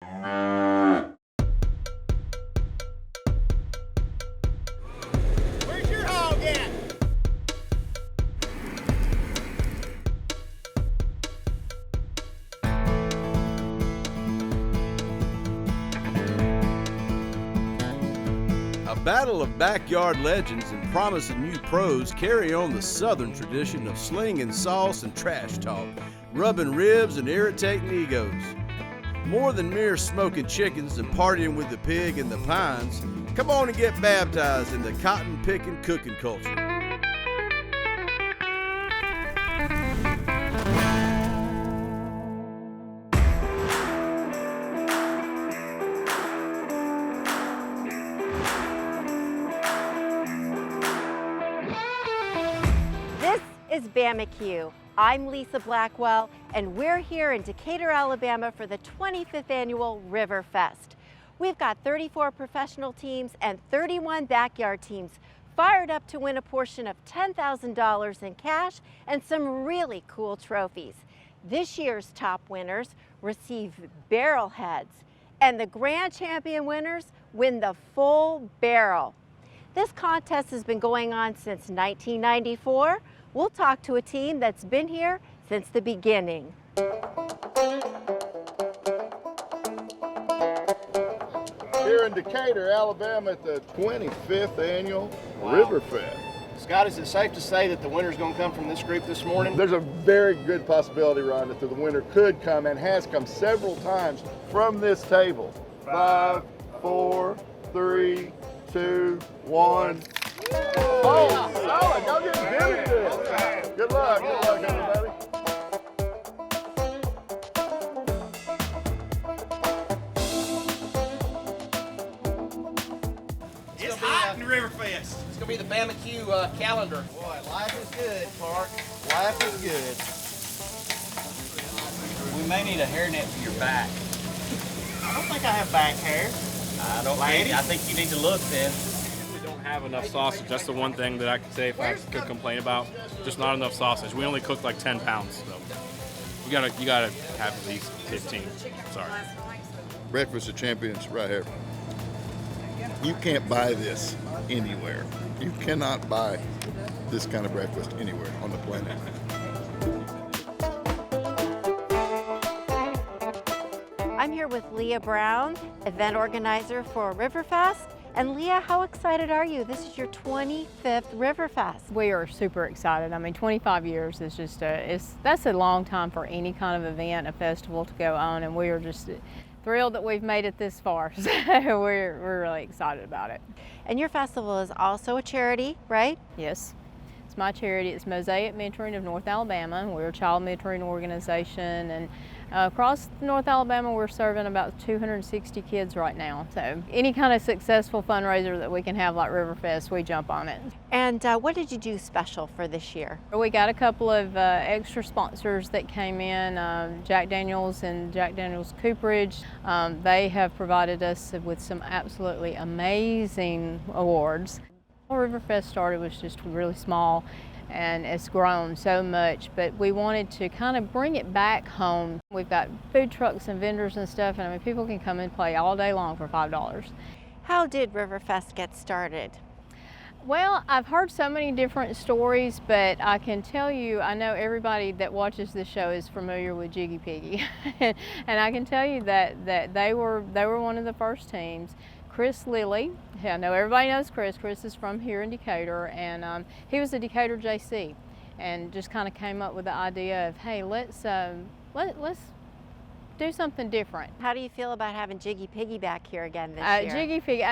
Where's your hog at? A battle of backyard legends and promising new pros carry on the southern tradition of slinging sauce and trash talk, rubbing ribs and irritating egos. More than mere smoking chickens and partying with the pig in the pines, come on and get baptized in the cotton-picking cooking culture. This is Bama-Q. I'm Lisa Blackwell, and we're here in Decatur, Alabama for the 25th annual Riverfest. We've got 34 professional teams and 31 backyard teams fired up to win a portion of $10,000 in cash and some really cool trophies. This year's top winners receive barrel heads, and the grand champion winners win the full barrel. This contest has been going on since 1994. We'll talk to a team that's been here since the beginning. Here in Decatur, Alabama at the 25th annual Riverfest. Scott, is it safe to say that the winner's going to come from this group this morning? There's a very good possibility, Ron, that the winner could come and has come several times from this table. 5, 4, 3, 2, 1. Oh, solid. Y'all getting really good. Good luck, everybody. It's hot in Riverfest. It's going to be the Bama-Q calendar. Boy, life is good, Park. Life is good. We may need a hairnet for your back. I don't think I have back hair. I think you need to look then. We don't have enough sausage. That's the one thing that I could say if I could complain about. Just not enough sausage. We only cook like 10 pounds, so you gotta have at least 15. Sorry. Breakfast of Champions right here. You can't buy this anywhere. You cannot buy this kind of breakfast anywhere on the planet. I'm here with Leah Brown, event organizer for Riverfest. And Leah, how excited are you? This is your 25th Riverfest. We are super excited. I mean, 25 years is just that's a long time for any kind of event, a festival to go on, and we are just thrilled that we've made it this far. So we're really excited about it. And your festival is also a charity, right? Yes. It's my charity. It's Mosaic Mentoring of North Alabama. We're a child mentoring organization, and across North Alabama we're serving about 260 kids right now. So any kind of successful fundraiser that we can have like Riverfest, we jump on it. And what did you do special for this year? We got a couple of extra sponsors that came in, Jack Daniels and Jack Daniels Cooperage. They have provided us with some absolutely amazing awards. Riverfest started was just really small, and it's grown so much, but we wanted to kind of bring it back home. We've got food trucks and vendors and stuff, and I mean, people can come and play all day long for $5. How did Riverfest get started? Well, I've heard so many different stories, but I can tell you, I know everybody that watches this show is familiar with Jiggy Piggy. And I can tell you that they were one of the first teams. Chris Lilly, I know everybody knows Chris. Chris is from here in Decatur, and he was a Decatur JC, and just kind of came up with the idea of, hey, let's do something different. How do you feel about having Jiggy Piggy back here again this year? Jiggy Piggy,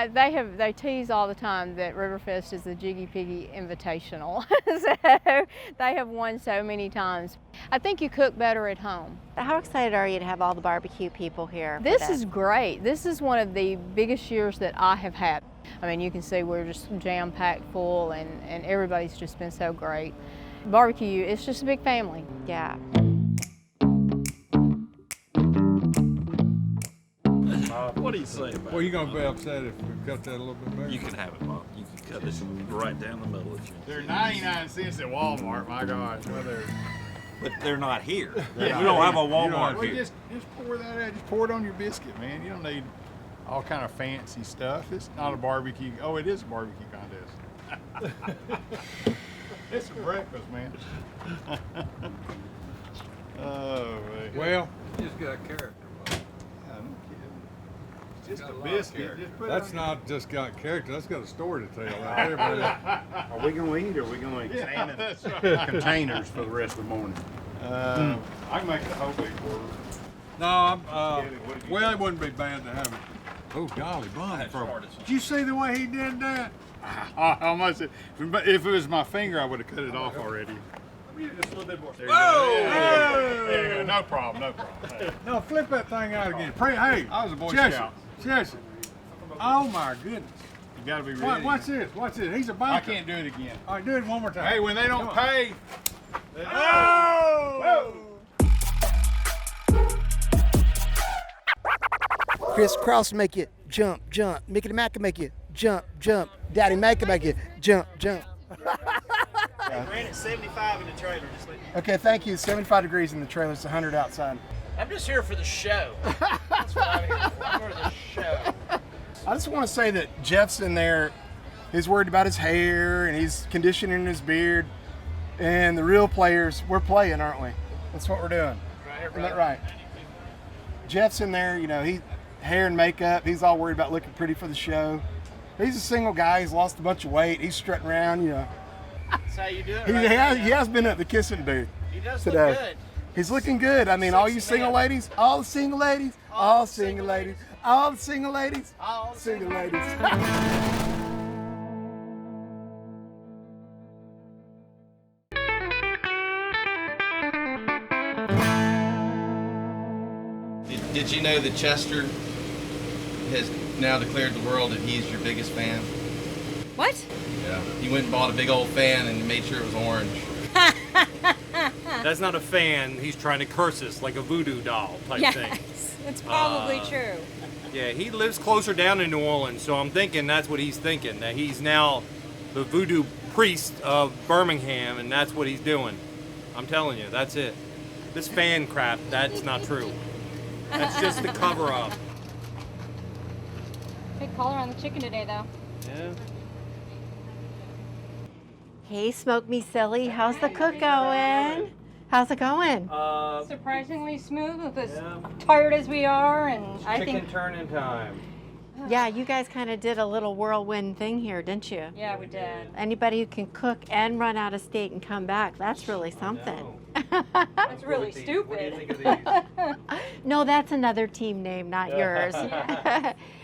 they tease all the time that Riverfest is the Jiggy Piggy Invitational. So they have won so many times. I think you cook better at home. How excited are you to have all the barbecue people here? This is great. This is one of the biggest years that I have had. I mean, you can see we're just jam-packed full, and everybody's just been so great. Barbecue, it's just a big family. Yeah. What do you say about Well, you're going to be upset if we cut that a little bit bigger. You can have it, Mom. You can cut this right down the middle of you. They're 99 cents at Walmart, my gosh. but they're not here. We don't have a Walmart Well, here. just pour that out. Just pour it on your biscuit, man. You don't need all kind of fancy stuff. It's not a barbecue. Oh, it is a barbecue contest. It's a breakfast, man. Oh, man. Well, you just got character. Just a biscuit. Just put it That's on not just got character. That's got a story to tell right there, buddy. Are we gonna eat or are we gonna examine containers for the rest of the morning? I can make it a whole big order. No, well, it wouldn't be bad to have it. Oh, golly, Bunny. Did you see the way he did that? I almost, if it was my finger, I would have cut it off already. Just a little bit more. There you go. There you go. No problem. No problem. No, flip that thing out again. Hey, I was a Boy Jesse, Scout. Jesse. Oh, my goodness. You got to be ready. Watch this. Watch this. He's a biker. I can't do it again. All right, do it one more time. Hey, when they don't pay. Oh! Chris Cross make you jump, jump. Mickey the Mac can make you jump, jump. Daddy Mac can make you jump, jump. Ran at 75 in the trailer. Just let you. Okay, thank you. 75 degrees in the trailer. It's 100 outside. I'm just here for the show. That's what I'm here for. I'm here for the show. I just want to say that Jeff's in there. He's worried about his hair and he's conditioning his beard. And the real players, we're playing, aren't we? That's what we're doing. Right here, Isn't that right? Jeff's in there, you know, he hair and makeup. He's all worried about looking pretty for the show. He's a single guy. He's lost a bunch of weight. He's strutting around, you know. That's how you do it. He has been at the kissing booth He does today. look good. He's looking good. I mean, all you single ladies, all the single ladies, all single ladies, all the single ladies, All single ladies. Did you know that Chester has now declared to the world that he's your biggest fan? What? Yeah. He went and bought a big old fan and made sure it was orange. That's not a fan. He's trying to curse us like a voodoo doll type thing. Yes, it's probably true. Yeah, he lives closer down in New Orleans, so I'm thinking that's what he's thinking, that he's now the voodoo priest of Birmingham, and that's what he's doing. I'm telling you, that's it. This fan crap, that's not true. That's just the cover-up. Good color on the chicken today, though. Yeah. Hey, Smoke Me Silly, how's the cook going? How's it going? Surprisingly smooth with as tired as we are, and I Chicken think. turning time. Yeah, you guys kind of did a little whirlwind thing here, didn't you? Yeah, we did. Anybody who can cook and run out of state and come back, that's really something. That's really stupid. What do you think of these? No, that's another team name, not yours.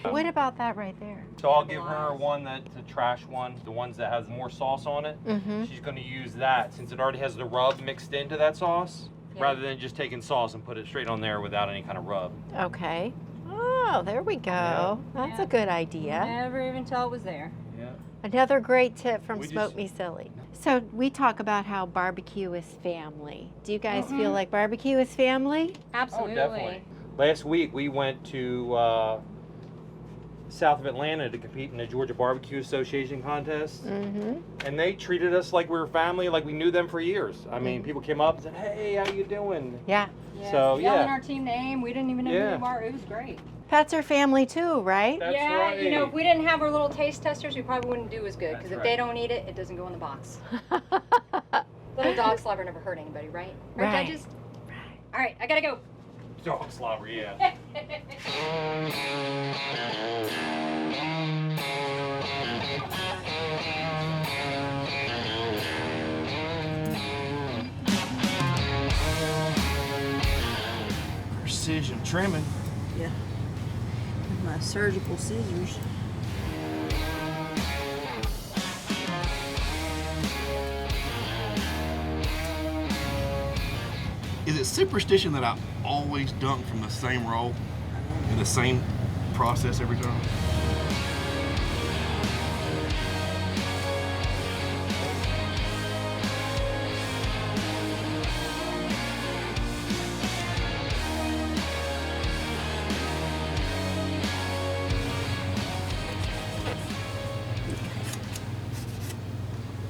What about that right there? So I'll give her one that's a trash one, the ones that has more sauce on it. Mm-hmm. She's going to use that since it already has the rub mixed into that sauce, rather than just taking sauce and put it straight on there without any kind of rub. Okay. Oh, there we go. That's a good idea. Never even tell it was there. Yeah. Another great tip from We Smoke just- Me Silly. So we talk about how barbecue is family. Do you guys feel like barbecue is family? Absolutely. Oh, definitely. Last week we went to south of Atlanta to compete in the Georgia Barbecue Association contest. Mm-hmm. And they treated us like we were family, like we knew them for years. I mean, people came up and said, "Hey, how you doing?" Yeah. Yeah, So, yelling yeah. our team name. We didn't even know who Yeah. they were. It was great. Pets are family too, right? That's yeah, right. you know, if we didn't have our little taste testers, we probably wouldn't do as good. That's Because if right. they don't eat it, it doesn't go in the box. Little dog slobber never hurt anybody, right? Right. Judges? All right, I gotta go. Dog slobber, yeah. Precision trimming. Yeah. With my surgical scissors. Is it superstition that I always dunk from the same roll in the same process every time?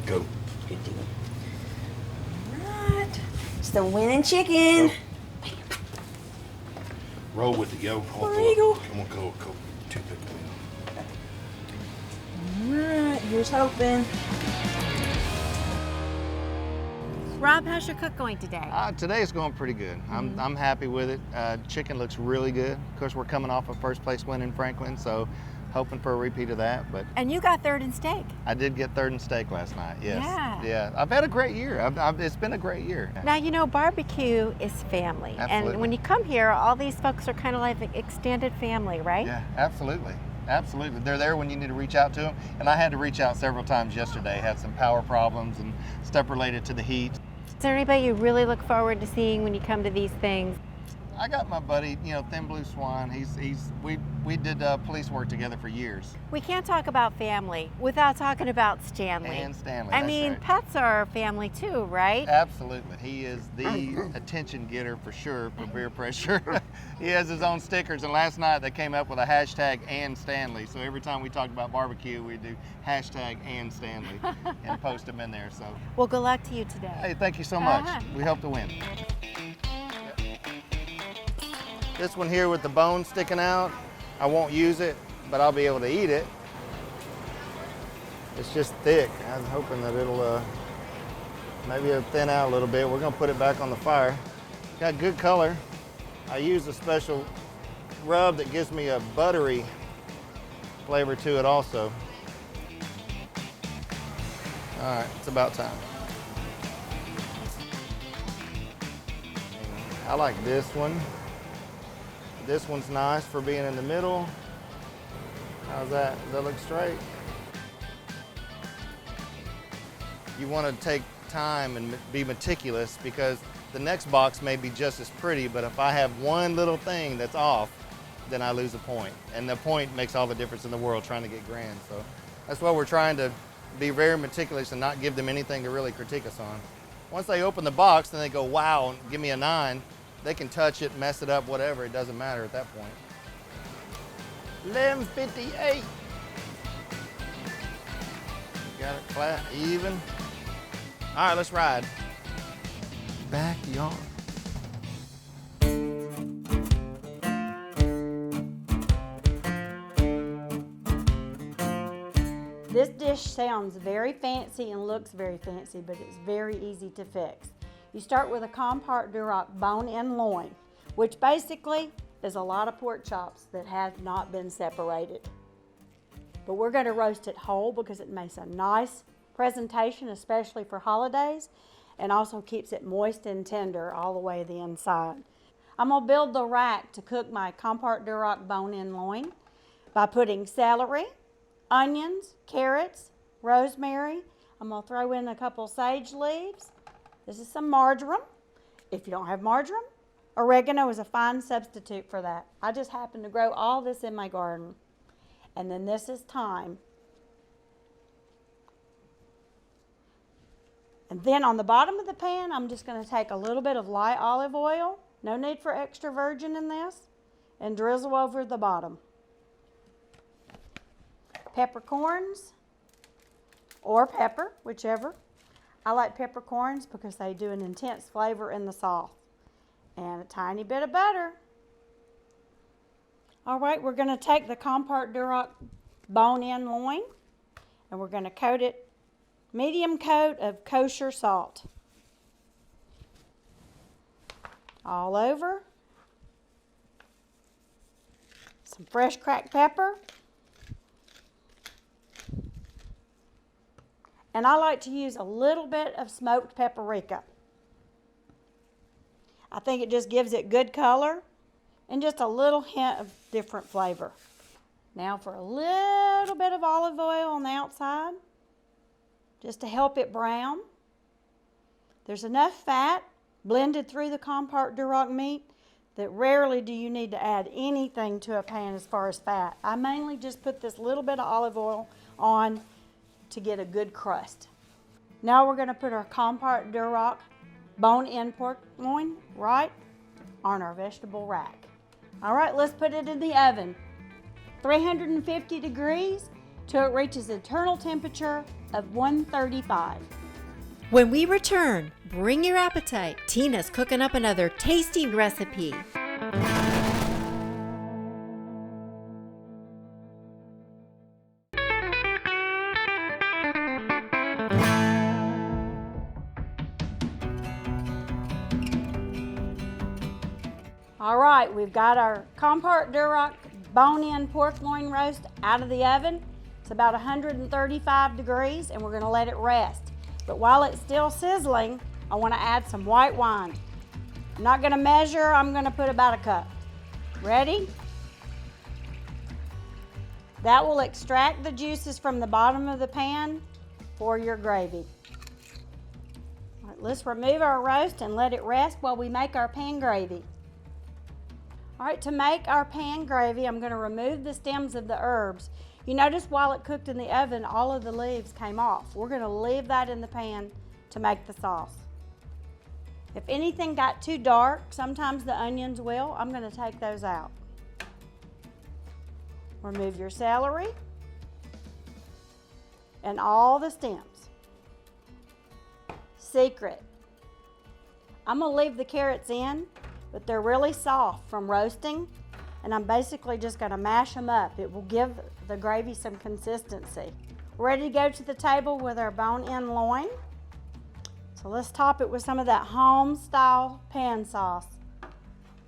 Go. Right. the winning chicken. Roll with it, yo. War Eagle. I'm gonna go toothpick. All right, here's hoping. Rob, how's your cook going today? Today it's going pretty good. I'm happy with it. Chicken looks really good. Of course, we're coming off a first place win in Franklin, so hoping for a repeat of that. But And you got third in steak. I did get third in steak last night. Yes. Yeah. I've had a great year. It's been a great year. Now, you know, barbecue is family. Absolutely. And when you come here, all these folks are kind of like extended family, right? Yeah, absolutely. Absolutely. They're there when you need to reach out to them. And I had to reach out several times yesterday. Had some power problems and stuff related to the heat. Is there anybody you really look forward to seeing when you come to these things? I got my buddy, Thin Blue Swan. We did police work together for years. We can't talk about family without talking about Stanley. And Stanley, I that's mean, right. pets are family too, right? Absolutely. He is the attention getter for sure for beer pressure. He has his own stickers, and last night they came up with a hashtag and Stanley. So every time we talk about barbecue, we do hashtag and Stanley and post them in there. So. Well, good luck to you today. Hey, thank you so much. We hope to win. This one here with the bone sticking out, I won't use it, but I'll be able to eat it. It's just thick. I'm hoping that it'll maybe it'll thin out a little bit. We're gonna put it back on the fire. Got good color. I use a special rub that gives me a buttery flavor to it also. All right, it's about time. I like this one. This one's nice for being in the middle. How's that? Does that look straight? You want to take time and be meticulous because the next box may be just as pretty, but if I have one little thing that's off, then I lose a point. And the point makes all the difference in the world trying to get grand. So that's why we're trying to be very meticulous and not give them anything to really critique us on. Once they open the box, then they go, wow, and give me a 9. They can touch it, mess it up, whatever. It doesn't matter at that point. 11:58. Got it flat, even. All right, let's ride. Backyard. This dish sounds very fancy and looks very fancy, but it's very easy to fix. You start with a Compart Duroc bone-in loin, which basically is a lot of pork chops that have not been separated. But we're going to roast it whole because it makes a nice presentation, especially for holidays, and also keeps it moist and tender all the way to the inside. I'm going to build the rack to cook my Compart Duroc bone-in loin by putting celery, onions, carrots, rosemary. I'm going to throw in a couple sage leaves. This is some marjoram. If you don't have marjoram, oregano is a fine substitute for that. I just happen to grow all this in my garden. And then this is thyme. And then on the bottom of the pan, I'm just going to take a little bit of light olive oil. No need for extra virgin in this. And drizzle over the bottom. Peppercorns or pepper, whichever. I like peppercorns because they do an intense flavor in the sauce. And a tiny bit of butter. All right, we're going to take the Compart Duroc bone-in loin and we're going to coat it medium coat of kosher salt. All over. Some fresh cracked pepper. And I like to use a little bit of smoked paprika. I think it just gives it good color and just a little hint of different flavor. Now for a little bit of olive oil on the outside, just to help it brown. There's enough fat blended through the Compart Duroc meat that rarely do you need to add anything to a pan as far as fat. I mainly just put this little bit of olive oil on to get a good crust. Now we're going to put our Compart Duroc bone-in pork loin right on our vegetable rack. All right, let's put it in the oven. 350 degrees till it reaches eternal temperature of 135. When we return, bring your appetite. Tina's cooking up another tasty recipe. All right, we've got our Compart Duroc bone-in pork loin roast out of the oven. It's about 135 degrees, and we're gonna let it rest. But while it's still sizzling, I wanna add some white wine. I'm not gonna measure, I'm gonna put about a cup. Ready? That will extract the juices from the bottom of the pan for your gravy. All right, let's remove our roast and let it rest while we make our pan gravy. All right, to make our pan gravy, I'm gonna remove the stems of the herbs. You notice while it cooked in the oven, all of the leaves came off. We're gonna leave that in the pan to make the sauce. If anything got too dark, sometimes the onions will, I'm gonna take those out. Remove your celery and all the stems. Secret, I'm gonna leave the carrots in, but they're really soft from roasting, and I'm basically just gonna mash them up. It will give the gravy some consistency. We're ready to go to the table with our bone-in loin. So let's top it with some of that home-style pan sauce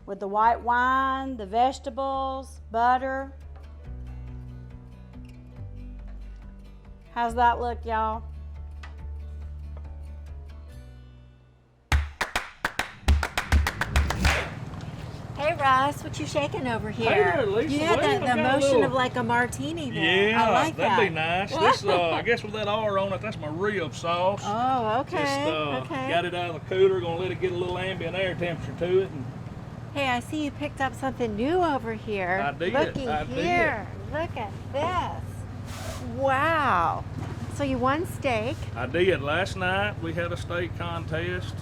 with the white wine, the vegetables, butter. How's that look, y'all? Hey Russ, what you shaking over here? Hey there, Lisa. You had Well, the got a motion little- of like a martini there. Yeah, I like that. that'd be nice. This, I guess with that R on it, that's my rib sauce. Oh, okay. Just okay. got it out of the cooler, gonna let it get a little ambient air temperature to it. And Hey, I see you picked up something new over here. I did, Looky I did. here. Look at this. Wow. So you won steak. I did. Last night we had a steak contest,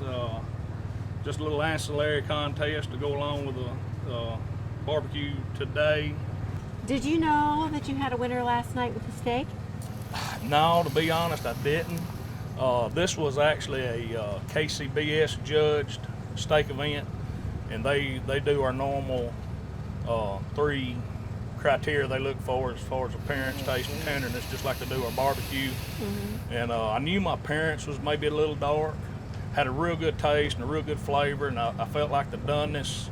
just a little ancillary contest to go along with the barbecue today. Did you know that you had a winner last night with the steak? No, to be honest, I didn't. This was actually a KCBS judged steak event, and they do our normal 3 criteria they look for as far as appearance, taste, and tenderness, just like they do our barbecue. And I knew my appearance was maybe a little dark, had a real good taste and a real good flavor, and I felt like the doneness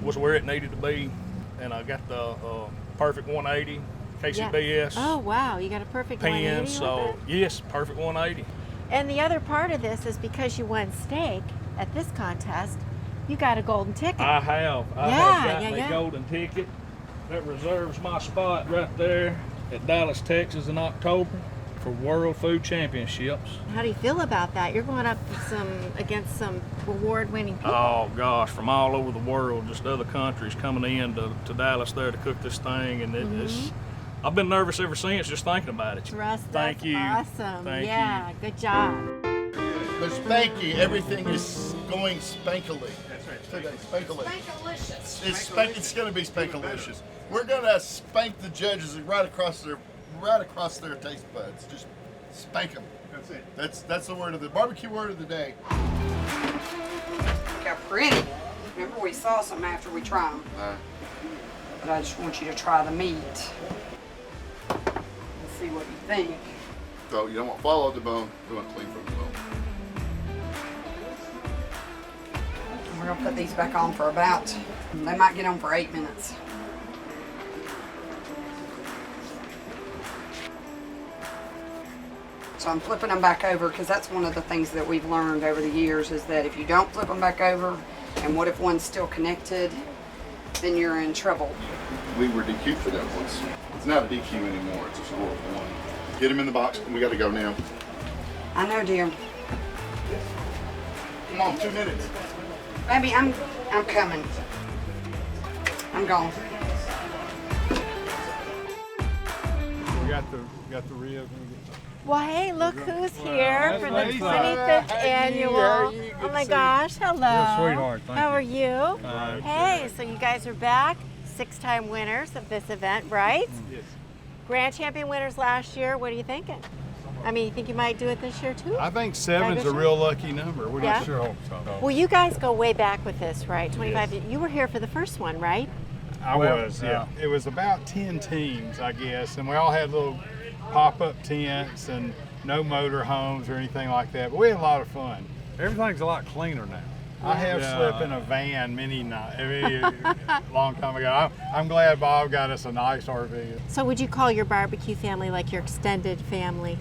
was where it needed to be, and I got the perfect 180 KCBS. Yeah. Oh wow, you got a perfect pen, 180 so with it? yes, perfect 180. And the other part of this is because you won steak at this contest, you got a golden ticket. I have gotten a golden ticket that reserves my spot right there at Dallas, Texas in October for World Food Championships. How do you feel about that? You're going up against some award-winning people. Oh gosh, from all over the world, just other countries coming in to Dallas there to cook this thing, and it's. I've been nervous ever since just thinking about it. Russ, Thank that's you. awesome. Thank yeah, good job. But Spanky, everything is going spankily. That's right. Today, spankily. Spankalicious. It's going to be spankalicious. We're going to spank the judges right across their taste buds. Just spank them. That's it. That's the word of the barbecue word of the day. Look how pretty. Remember, we saw some after we tried them. But I just want you to try the meat. And see what you think. So you don't want to follow the bone. You want to clean from the bone. We're gonna put these back on for about, they might get on for 8 minutes. So I'm flipping them back over because that's one of the things that we've learned over the years is that if you don't flip them back over, and what if one's still connected, then you're in trouble. We were DQ'd for that once. It's not a DQ anymore. It's a score of 1. Get him in the box. We got to go now. I know, dear. Come on, 2 minutes. Baby, I'm coming. I'm gone. We got the ribs. Well, hey, look who's here for the 25th annual. Oh my gosh, hello. You're a sweetheart, thank How you. are you? Hey, so you guys are back, 6-time winners of this event, right? Yes. Grand champion winners last year. What are you thinking? I mean, you think you might do it this year too? I think 7's a real lucky number. We Yeah? sure hope so. Well, you guys go way back with this, right? 25. You were here for the first one, right? I was, yeah. It was about 10 teams, I guess, and we all had little pop-up tents and no motor homes or anything like that, but we had a lot of fun. Everything's a lot cleaner now. I have slept in a van many nights, long time ago. I'm glad Bob got us a nice RV. So would you call your barbecue family like your extended family?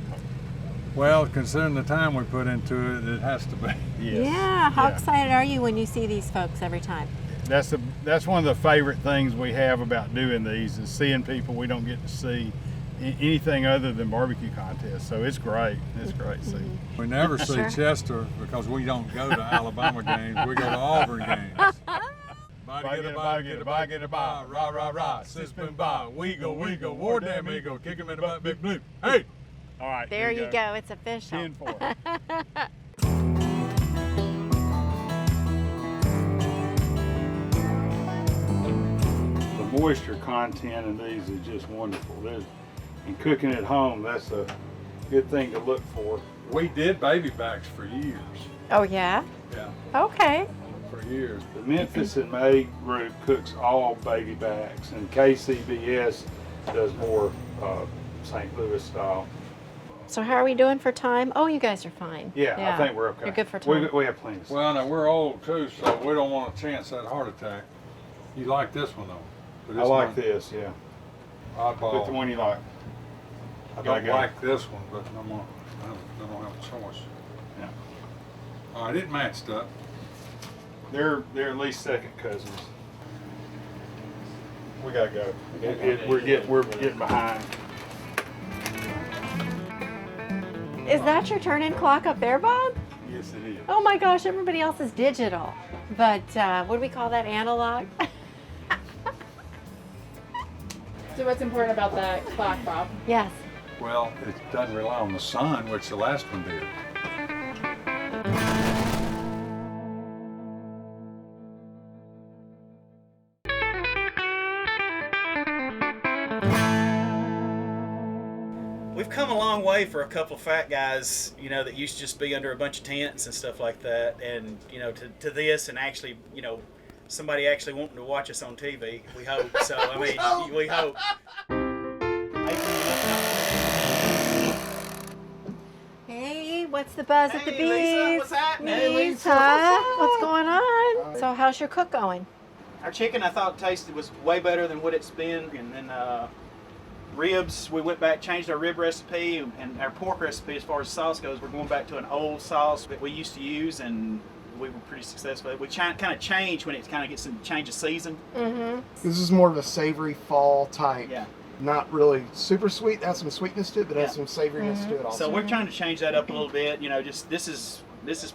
Well, considering the time we put into it, it has to be. Yes. Yeah. How excited are you when you see these folks every time? That's one of the favorite things we have about doing these is seeing people we don't get to see anything other than barbecue contests. So it's great. It's great to see. We never see Chester because we don't go to Alabama games. We go to Auburn games. Body get a body, get a body, get a body, rah, rah, rah, sis been by, we go, war damn ego, kick him in the butt, big blue. Hey! All right. There you go. It's official. 10-4. The moisture content in these is just wonderful. And cooking at home, that's a good thing to look for. We did baby backs for years. Oh, yeah? Yeah. Okay. For years. The Memphis and May group cooks all baby backs, and KCBS does more St. Louis style. So how are we doing for time? Oh, you guys are fine. Yeah, I think we're okay. You're good for time. We have plenty. Well, now we're old too, so we don't want to chance that heart attack. You like this one though? I like this, yeah. Oddball. Pick the one you like. I don't like this one, but I don't have a choice. Yeah. All right, it matched up. They're at least second cousins. We gotta go. We're getting behind. Is that your turn-in clock up there, Bob? Yes, it is. Oh my gosh, everybody else is digital. But what do we call that, analog? So what's important about that clock, Bob? Yes. Well, it doesn't rely on the sun, which the last one did. We've come a long way for a couple of fat guys, you know, that used to just be under a bunch of tents and stuff like that, and you know, to this, and actually, you know, somebody actually wanting to watch us on TV. We hope. So I mean, we hope. Hey, what's the buzz at the bees? Lisa, what's happening? Hey, Lisa, what's going on? So how's your cook going? Our chicken, I thought, was way better than what it's been, and then ribs, we went back, changed our rib recipe, and our pork recipe as far as sauce goes, we're going back to an old sauce that we used to use, and we were pretty successful. We kind of change when it kind of gets some change of season. Mm-hmm. This is more of a savory fall type. Yeah. Not really super sweet. Has some sweetness to it, but has some savoriness to it also. So we're trying to change that up a little bit. You know, just this is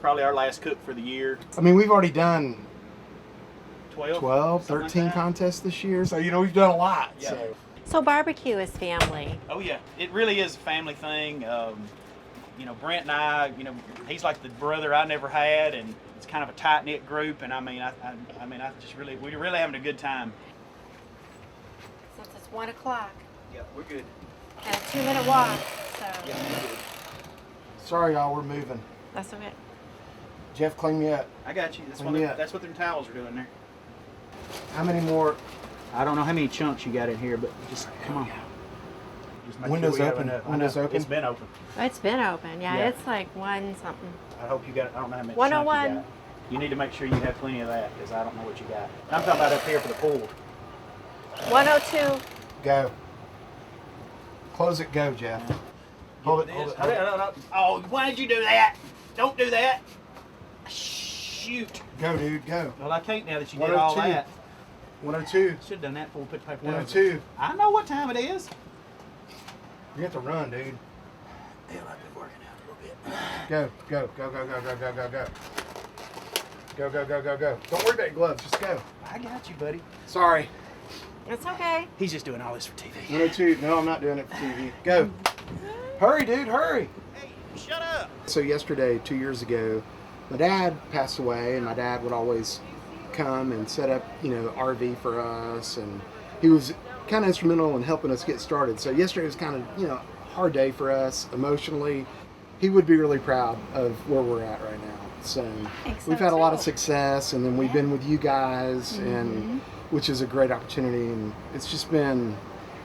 probably our last cook for the year. I mean, we've already done 12, 13 like contests this year, so you know we've done a lot. Yeah. So barbecue is family. Oh yeah, it really is a family thing. You know, Brent and I, you know, he's like the brother I never had, and it's kind of a tight knit group. And I mean, we're really having a good time. Since it's 1 o'clock. Yeah, we're good. And a 2-minute walk. So. Yeah, we're good. Sorry, y'all, we're moving. That's okay. Jeff, clean me up. I got you. That's Clean me up. what their towels are doing there. How many more? I don't know how many chunks you got in here, but just come on. Just make Windows sure we have open. enough. Windows open. It's been open. It's been open. Yeah, Yeah. It's like 1 something. I hope you got. I don't know how many. 101. chunks you got. You need to make sure you have plenty of that, because I don't know what you got. I'm talking about up here for the pool. 102. Go. Close it, go, Jeff. Hold it, hold it. Hold it. Oh, why did you do that? Don't do that. Shoot. Go, dude, go. Well, I can't now that you did all 102. that. 102. Should have done that before we put the paper down. 102. I know what time it is. You have to run, dude. Hell, I've been working out a little bit. Go, go, go, go, go, go, go, go, go. Go, go, go, go, go. Don't worry about your gloves, just go. I got you, buddy. Sorry. It's okay. He's just doing all this for TV. 102. No, I'm not doing it for TV. Go. Hurry, dude, hurry. Hey, shut up. So yesterday, 2 years ago, my dad passed away, and my dad would always come and set up, you know, RV for us, and he was kind of instrumental in helping us get started. So yesterday was kind of, you know, hard day for us emotionally. He would be really proud of where we're at right now. So we've had a lot of success, and then we've been with you guys, and which is a great opportunity, and it's just been,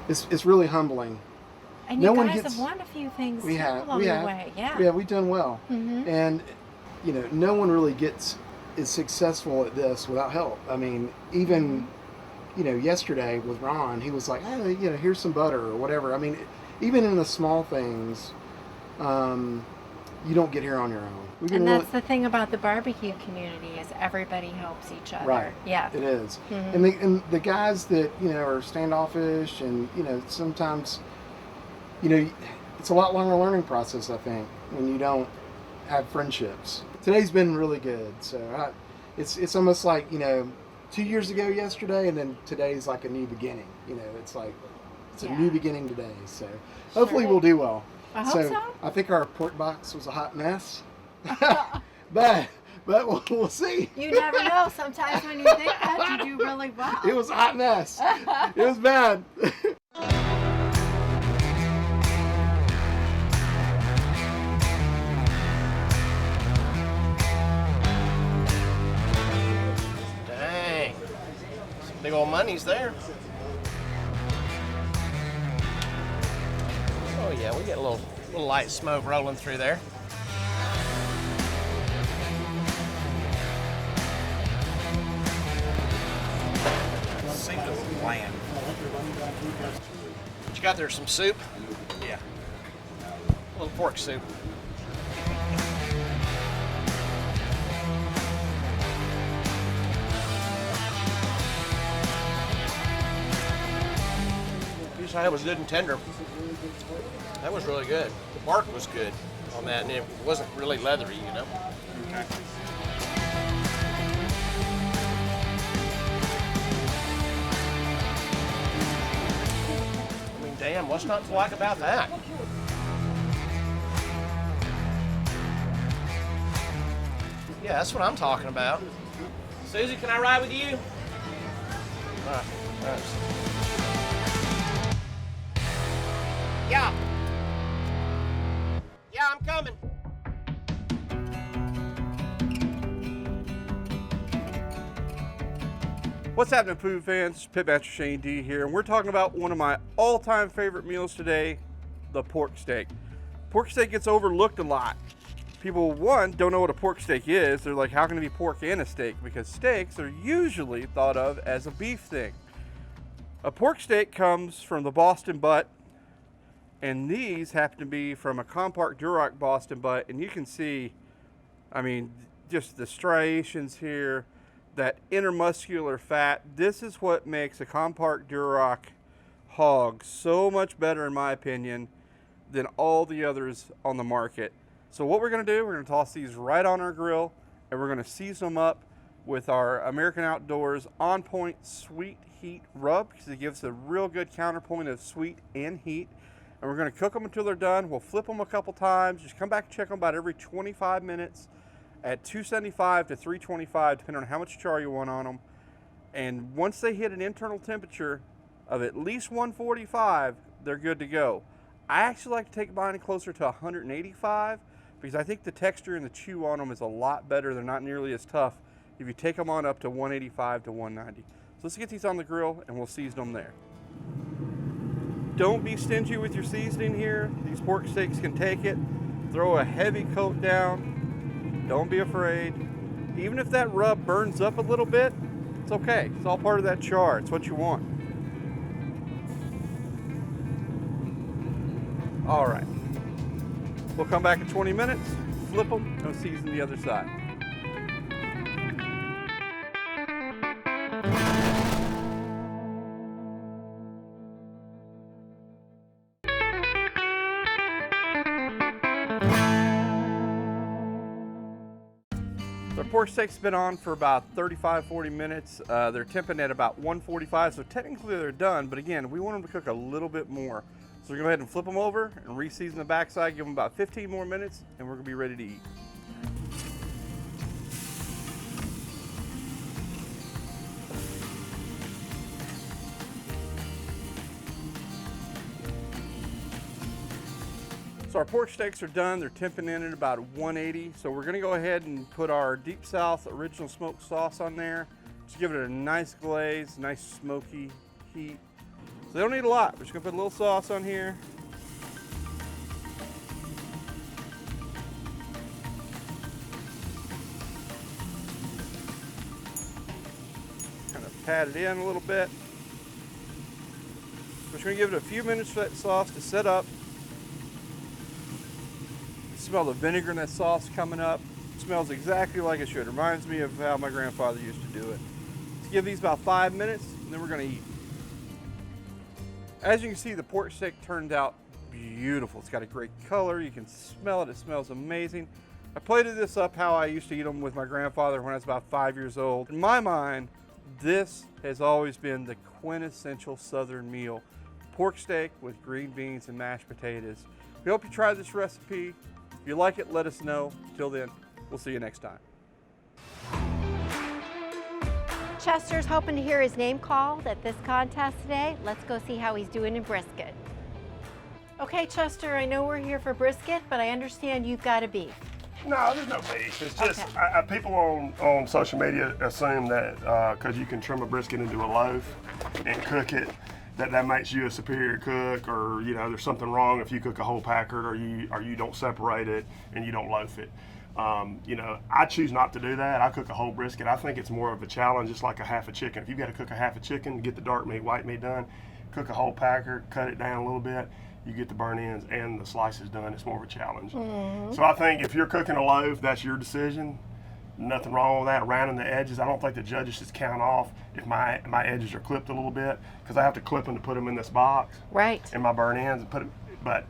it's really humbling. And you guys have won a few things along the way. Yeah, we've done well. And, you know, no one really gets is successful at this without help. I mean, even, you know, yesterday with Ron, he was like, hey, you know, here's some butter or whatever. I mean, even in the small things, you don't get here on your own. And that's the thing about the barbecue community is everybody helps each other. Right. Yeah. It is. And the guys that, you know, are standoffish and, you know, sometimes, you know, it's a lot longer learning process, I think, when you don't have friendships. Today's been really good. So it's almost like, you know, 2 years ago yesterday, and then today's like a new beginning. You know, it's like, it's a new beginning today. So hopefully we'll do well. I hope so. I think our pork box was a hot mess. but we'll see. You never know. Sometimes when you think that, you do really well. It was a hot mess. It was bad. Dang. Some big old money's there. Oh yeah, we get a little light smoke rolling through there. Seems bland. What you got there? Some soup? Yeah. A little pork soup. Piece I had was good and tender. That was really good. The bark was good on that, and it wasn't really leathery, you know. Okay. I mean, damn, what's not to like about that? Yeah, that's what I'm talking about. Susie, can I ride with you? All right, thanks. Yeah. Yeah, I'm coming. What's happening, food fans? Pitmaster Shane D here, and we're talking about one of my all-time favorite meals today, the pork steak. Pork steak gets overlooked a lot. People, one, don't know what a pork steak is. They're like, how can it be pork and a steak? Because steaks are usually thought of as a beef thing. A pork steak comes from the Boston butt, and these happen to be from a Compark Duroc Boston butt, and you can see, I mean, just the striations here, that intermuscular fat. This is what makes a Compark Duroc hog so much better, in my opinion, than all the others on the market. So what we're gonna do, we're gonna toss these right on our grill, and we're gonna season them up with our American Outdoors On Point Sweet Heat Rub, because it gives a real good counterpoint of sweet and heat. And we're gonna cook them until they're done. We'll flip them a couple times. Just come back and check them about every 25 minutes at 275 to 325, depending on how much char you want on them. And once they hit an internal temperature of at least 145, they're good to go. I actually like to take mine closer to 185 because I think the texture and the chew on them is a lot better. They're not nearly as tough if you take them on up to 185 to 190. So let's get these on the grill and we'll season them there. Don't be stingy with your seasoning here. These pork steaks can take it. Throw a heavy coat down. Don't be afraid. Even if that rub burns up a little bit, it's okay. It's all part of that char. It's what you want. All right. We'll come back in 20 minutes, flip them, and we'll season the other side. The pork steak's been on for about 35-40 minutes. They're temping at about 145, so technically they're done, but again, we want them to cook a little bit more. So we're gonna go ahead and flip them over and re-season the backside, give them about 15 more minutes, and we're gonna be ready to eat. So our pork steaks are done. They're temping in at about 180. So we're gonna go ahead and put our Deep South original smoked sauce on there. Just give it a nice glaze, nice smoky heat. So they don't need a lot. We're just gonna put a little sauce on here. Kind of pat it in a little bit. We're just gonna give it a few minutes for that sauce to set up. You smell the vinegar in that sauce coming up. It smells exactly like it should. Reminds me of how my grandfather used to do it. Let's give these about 5 minutes, and then we're gonna eat. As you can see, the pork steak turned out beautiful. It's got a great color. You can smell it. It smells amazing. I plated this up how I used to eat them with my grandfather when I was about 5 years old. In my mind, this has always been the quintessential Southern meal. Pork steak with green beans and mashed potatoes. We hope you try this recipe. If you like it, let us know. Till then, we'll see you next time. Chester's hoping to hear his name called at this contest today. Let's go see how he's doing in brisket. Okay, Chester, I know we're here for brisket, but I understand you've got a beef. No, there's no beef. It's just people on social media assume that because you can trim a brisket into a loaf and cook it, that makes you a superior cook, or there's something wrong if you cook a whole packer, or you don't separate it and you don't loaf it. I choose not to do that. I cook a whole brisket. I think it's more of a challenge, just like a half a chicken. If you've got to cook a half a chicken, get the dark meat, white meat done, cook a whole packer, cut it down a little bit, you get the burnt ends and the slices done. It's more of a challenge. Mm-hmm. So I think if you're cooking a loaf, that's your decision. Nothing wrong with that. Rounding the edges, I don't think the judges should count off if my edges are clipped a little bit, because I have to clip them to put them in this box. Right. And my burnt ends and put them, but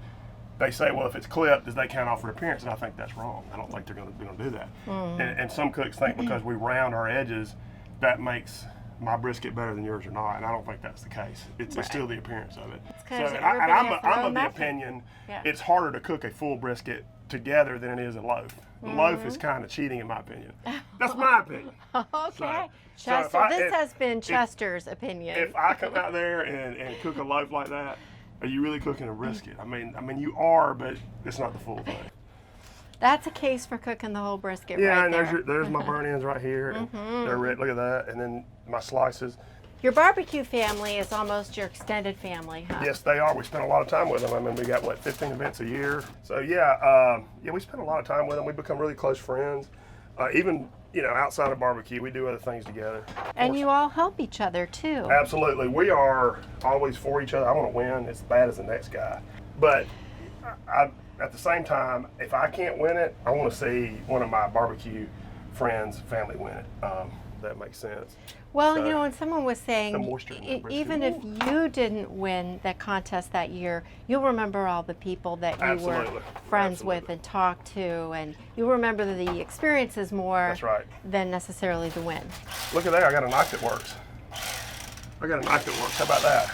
they say, well, if it's clipped, does they count off for appearance? And I think that's wrong. I don't think they're going to do that. Mm-hmm. And some cooks think because we round our edges, that makes my brisket better than yours or not, and I don't think that's the case. It's still the appearance of it. So, I'm of the opinion it's harder to cook a full brisket together than it is a loaf. The loaf is kind of cheating, in my opinion. That's my opinion. Okay. So Chester, this has been Chester's opinion. If I come out there and cook a loaf like that, are you really cooking a brisket? I mean you are, but it's not the full thing. That's a case for cooking the whole brisket right Yeah, and there. there's my burnt ends right here. And they're red. Look at that. And then my slices. Your barbecue family is almost your extended family, huh? Yes, they are. We spend a lot of time with them. I mean, we got, 15 events a year. So, yeah, we spend a lot of time with them. We become really close friends. Even, outside of barbecue, we do other things together. And you all help each other, too. Absolutely. We are always for each other. I want to win as bad as the next guy. But at the same time, if I can't win it, I want to see one of my barbecue friends' family win it. That makes sense. Well, and someone was saying, even brisket. if you didn't win that contest that year, you'll remember all the people that you were friends with and talked to, and you'll remember the experiences more than necessarily the win. Look at that, I got a knife that works. How about that?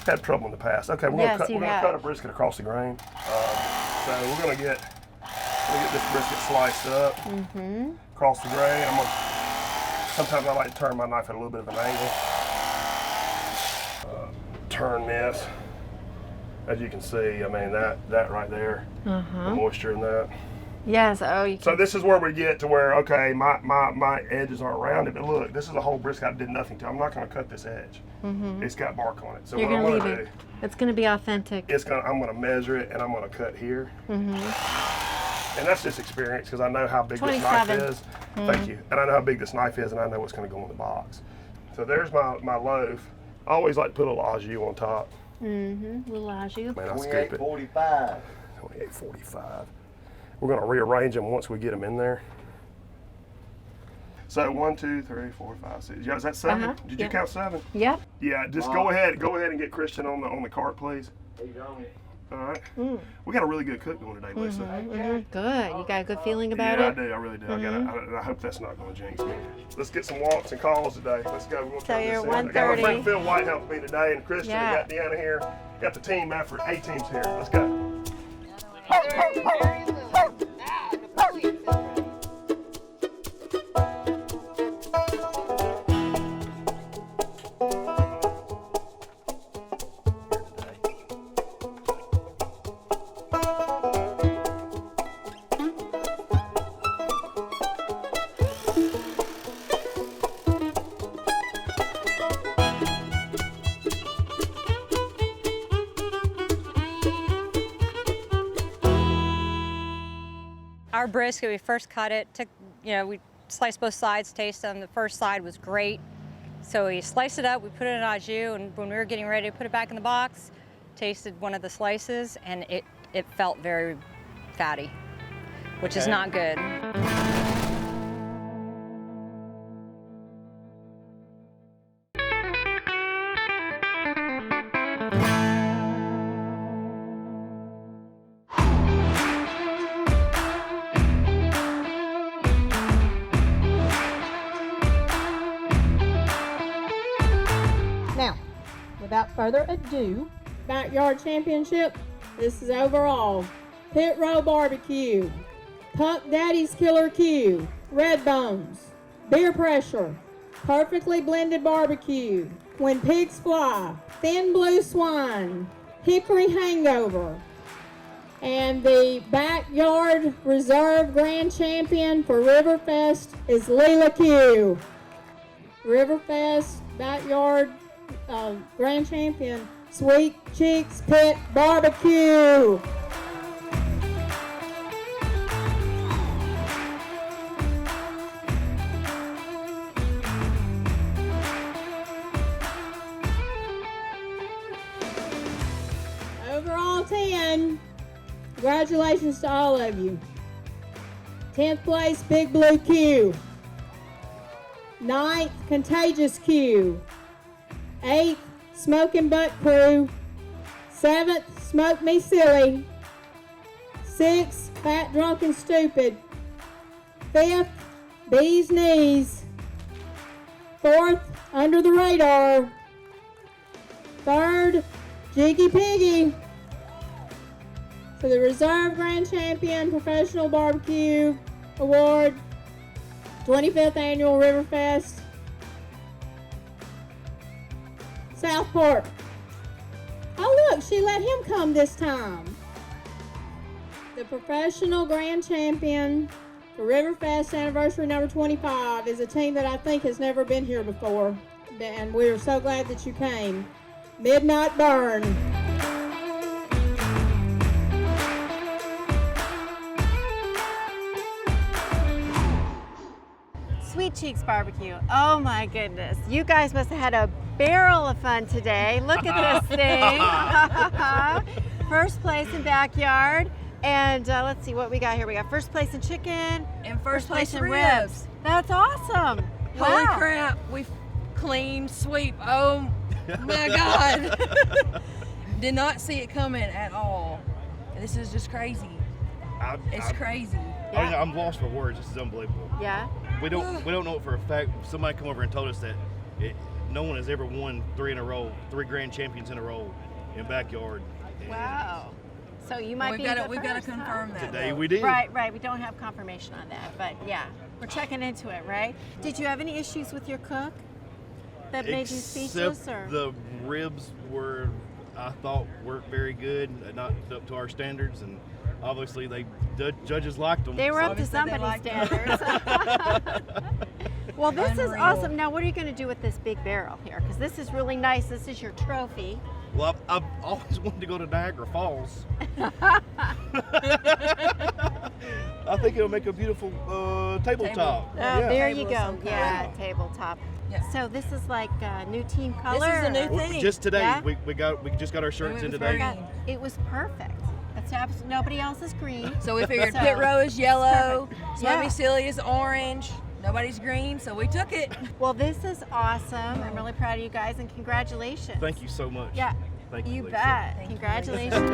Had trouble in the past. Okay, we're gonna cut a brisket across the grain. So we're gonna get this brisket sliced up across the grain. Sometimes I like to turn my knife at a little bit of an angle. Turn this. As you can see, I mean that right there, the moisture in that. Yes. So this is where we get to where, okay, my edges aren't rounded, but look, this is a whole brisket I did nothing to. I'm not going to cut this edge. It's got bark on it. So you're what I'm going going to to do, it's going to be authentic. I'm going to measure it and I'm going to cut here. And that's just experience, because I know how big this knife is. Thank you. And I know how big this knife is, and I know what's going to go in the box. So there's my loaf. I always like to put a little au jus on top. Little au jus. Man, I'll scoop it. 28.45. 28.45. We're going to rearrange them once we get them in there. So 1, 2, 3, 4, 5, 6. Is that 7? Did you count 7? Yep. Yeah. Just go ahead and get Christian on the cart, please. He's on it. All right. We got a really good cook going today, Lisa. Good. You got a good feeling about it? Yeah, I do. I really do. I hope that's not going to jinx me. Let's get some walks and calls today. Let's go. We're So you're 1:30. I got my friend Phil White helping me today, and Christian. We got Deanna here. Got the team effort. 8 teams here. Let's go. our brisket, we first cut it, we sliced both sides, tasted them. The first side was great. So we sliced it up, we put it in au jus, and when we were getting ready to put it back in the box, tasted one of the slices, and it felt very fatty, which is not good. Now, without further ado, Backyard Championship, this is overall. Pit Row Barbecue, Puck Daddy's Killer Q, Red Bones, Beer Pressure, Perfectly Blended Barbecue, When Pigs Fly, Thin Blue Swine, Hickory Hangover, and the Backyard Reserve Grand Champion for Riverfest is Leela Q. Riverfest Backyard Grand Champion, Sweet Cheeks Pit Barbecue. Overall 10. Congratulations to all of you. 10th place, Big Blue Q. 9th, Contagious Q. 8th, Smoking Butt Crew. 7th, Smoke Me Silly. 6th, Fat Drunk and Stupid. 5th, Bee's Knees. 4th, Under the Radar. 3rd, Jiggy Piggy. For the Reserve Grand Champion Professional Barbecue Award, 25th Annual Riverfest, Southport. Oh look, she let him come this time. The Professional Grand Champion for Riverfest Anniversary number 25 is a team that I think has never been here before, and we're so glad that you came. Midnight Burn. Sweet Cheeks Barbecue. Oh my goodness. You guys must have had a barrel of fun today. Look at this thing. First place in Backyard. And let's see what we got here. We got first place in chicken. And first place in ribs. ribs. That's awesome. Holy Wow. crap, we clean sweep. Oh my God. Did not see it coming at all. This is just crazy. It's crazy. I'm lost for words. This is unbelievable. Yeah. We don't know it for a fact. Somebody come over and told us that no one has ever won 3 in a row, 3 grand champions in a row in Backyard. Wow. So you might We've be gotta the confirm that. Today we did. Right. We don't have confirmation on that, but yeah, we're checking into it, right? Did you have any issues with your cook that made you speechless, or? The ribs were, I thought, weren't very good, not up to our standards, and obviously the judges liked them. They were up to somebody's standards. Well, this is awesome. Now, what are you going to do with this big barrel here? Because this is really nice. This is your trophy. Well, I've always wanted to go to Niagara Falls. I think it'll make a beautiful tabletop. There you go. Yeah, tabletop. Yeah. So this is like a new team color. This is a new Well, thing. just today, Yeah? we just got our shirts in today. It was perfect. That's absolutely, nobody else is green. So we figured So, Pit Row is yellow, perfect. Smoky Yeah. Silly is orange, nobody's green, so we took it. Well, this is awesome. I'm really proud of you guys, and congratulations. Thank you so much. Yeah. Thank you, You Lisa. bet. Congratulations.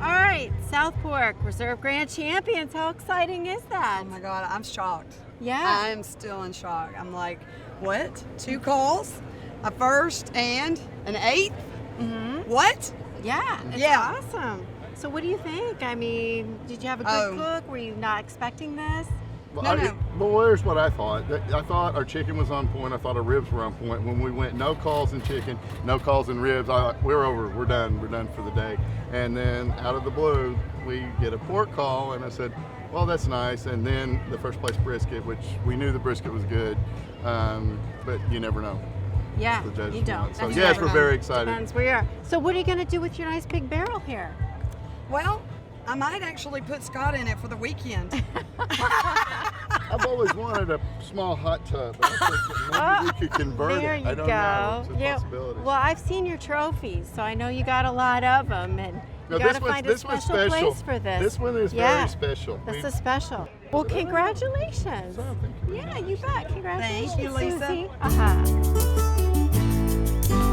All right, South Fork Reserve Grand Champions. How exciting is that? Oh my God, I'm shocked. Yeah. I'm still in shock. I'm like, what? 2 calls? A first and an 8th? Mm-hmm. What? Yeah. It's Yeah. awesome. So what do you think? I mean, did you have a good cook? Were you not expecting this? Well, here's what I thought. I thought our chicken was on point. I thought our ribs were on point. When we went no calls in chicken, no calls in ribs, I thought, we're over. We're done. We're done for the day. And then out of the blue, we get a pork call, and I said, well, that's nice. And then the first place brisket, which we knew the brisket was good, but you never know. Yeah, The judges you will don't. know. So That's yes, right. we're very excited. Depends where you are. So what are you going to do with your nice big barrel here? Well, I might actually put Scott in it for the weekend. I've always wanted a small hot tub. I think that maybe we could convert there it. you I don't go. know. It's a Yeah. possibility. Well, I've seen your trophies, so I know you got a lot of them, and No, you got to this find a one's special special. place for this. This one is very special. This We- is special. Well, congratulations. Oh, thank you. Yeah, you bet. Congratulations, Thank you, Lisa. Susie.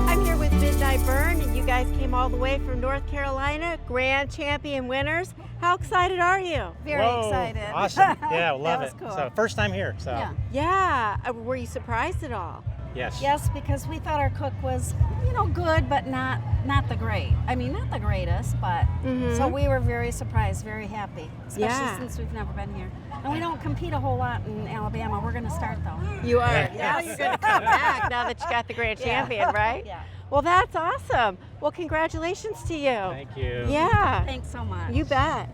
I'm here with Midnight Burn, and you guys came all the way from North Carolina, grand champion winners. How excited are you? Very excited. Awesome. Yeah, love That it. was cool. So first time here. So Yeah. Were you surprised at all? yes. Yes, because we thought our cook was, good, but not the great. I mean, not the greatest, but so we were very surprised, very happy, especially Yeah. since we've never been here. And we don't compete a whole lot in Alabama. We're going to start though. You are. Yeah. Now you're going to come back now that you got the grand champion, right? Yeah. Well, that's awesome. Well, congratulations to you. Thank you. Yeah. Thanks so much. You bet.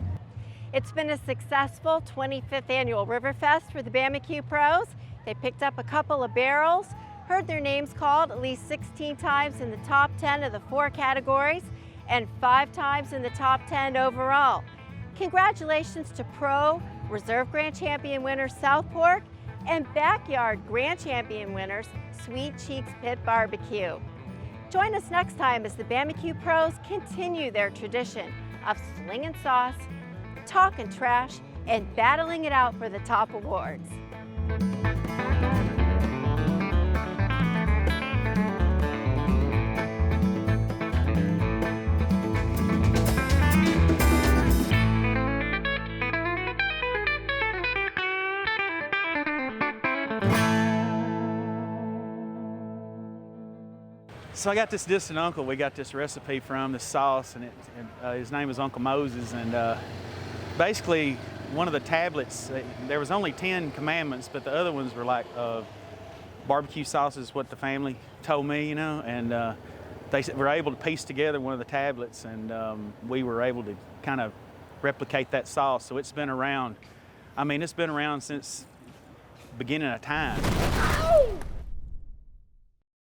It's been a successful 25th annual Riverfest for the Bama-Q pros. They picked up a couple of barrels, heard their names called at least 16 times in the top 10 of the 4 categories, and 5 times in the top 10 overall. Congratulations to Pro, Reserve Grand Champion winners South Fork, and Backyard Grand Champion winners Sweet Cheeks Pit Barbecue. Join us next time as the Bama-Q pros continue their tradition of slinging sauce, talking trash, and battling it out for the top awards. So I got this distant uncle. We got this recipe from, this sauce, and his name is Uncle Moses. And basically, one of the tablets, there was only 10 commandments, but the other ones were like barbecue sauce is what the family told me, and they were able to piece together one of the tablets, and we were able to kind of replicate that sauce. So it's been around. I mean, it's been around since the beginning of time.